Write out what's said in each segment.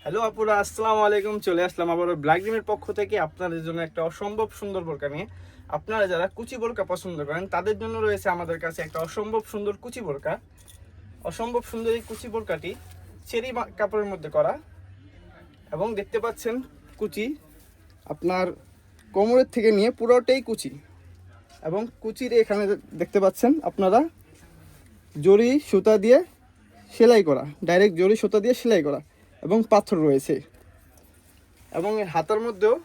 Hello আপুরা, আসসালামু আলাইকুম। চলে আসলাম আবারও ব্ল্যাক ড্রিমের পক্ষ থেকে আপনাদের জন্য একটা অসম্ভব সুন্দর বোরকা নিয়ে। আপনারা যারা কুচি বোরকা পছন্দ করেন তাদের জন্য রয়েছে আমাদের কাছে একটা অসম্ভব সুন্দর কুচি বোরকা। অসম্ভব সুন্দর এই কুচি বোরকাটি চেরি কাপড়ের মধ্যে করা, এবং দেখতে পাচ্ছেন কুচি আপনার কোমরের থেকে নিয়ে পুরোটাই কুচি, এবং কুচির এখানে দেখতে পাচ্ছেন আপনারা জরি সুতা দিয়ে সেলাই করা, ডাইরেক্ট জরি সুতা দিয়ে সেলাই করা, এবং পাথর রয়েছে, এবং এর হাতার মধ্যেও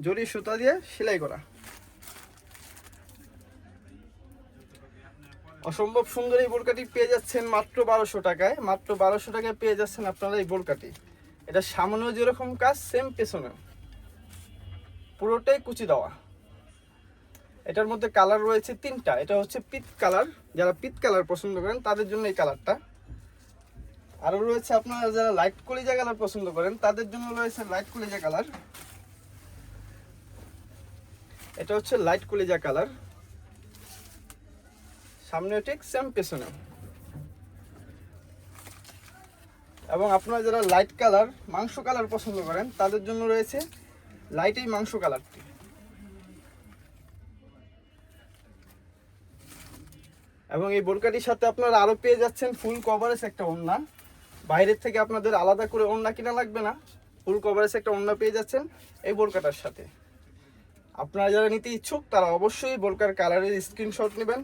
জরি সুতা দিয়ে সেলাই করা। অসম্ভব সুন্দর এই বোরকাটি পেয়ে যাচ্ছেন মাত্র 1200 টাকায়। মাত্র 1200 টাকায় পেয়ে যাচ্ছেন আপনারা এই বোরকাটি। এটা সামনেও যেরকম কাজ, সেম পেছনেও পুরোটাই কুচি দেওয়া। এটার মধ্যে কালার রয়েছে 3টা। এটা হচ্ছে পিত কালার, যারা পিত কালার পছন্দ করেন তাদের জন্য এই কালারটা। আরও রয়েছে আপনারা যারা লাইট কলিজা কালার পছন্দ করেন তাদের জন্য রয়েছে লাইট কলিজা কালার। এটা হচ্ছে লাইট কলিজা কালার, সামনে ঠিক সেম পেছনে। এবং আপনারা যারা লাইট কালার মাংস কালার পছন্দ করেন তাদের জন্য রয়েছে লাইট এই মাংস কালারটি। এবং এই বোরকাটির সাথে আপনারা আরও পেয়ে যাচ্ছেন ফুল কভারেজ একটা ওড়না। বাইরের থেকে আপনাদের আলাদা করে ওড়না কিনা লাগবে না, ফুল কভারেজ একটা ওড়না পেয়ে যাচ্ছেন এই বোরকাটার সাথে। আপনারা যারা নিতে ইচ্ছুক তারা অবশ্যই বোরকার কালারের স্ক্রিনশট নেবেন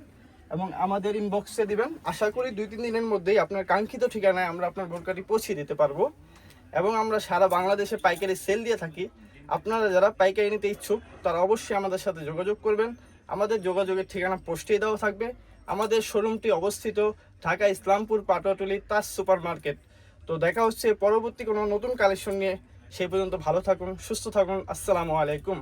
এবং আমাদের ইনবক্সে দিবেন। আশা করি 2-3 দিনের মধ্যেই আপনার কাঙ্ক্ষিত ঠিকানায় আমরা আপনার বোরকাটি পৌঁছে দিতে পারবো। এবং আমরা সারা বাংলাদেশে পাইকারি সেল দিয়ে থাকি। আপনারা যারা পাইকারি নিতে ইচ্ছুক তারা অবশ্যই আমাদের সাথে যোগাযোগ করবেন। আমাদের যোগাযোগের ঠিকানা পোস্টেই দেওয়া থাকবে। আমাদের শোরুমটি অবস্থিত ঢাকা ইসলামপুর পাটোয়াটুলি তাজ সুপার মার্কেট। তো দেখা হচ্ছে পরবর্তী কোনো নতুন কালেকশন নিয়ে। সেই পর্যন্ত ভালো থাকুন, সুস্থ থাকুন। আসসালামু আলাইকুম।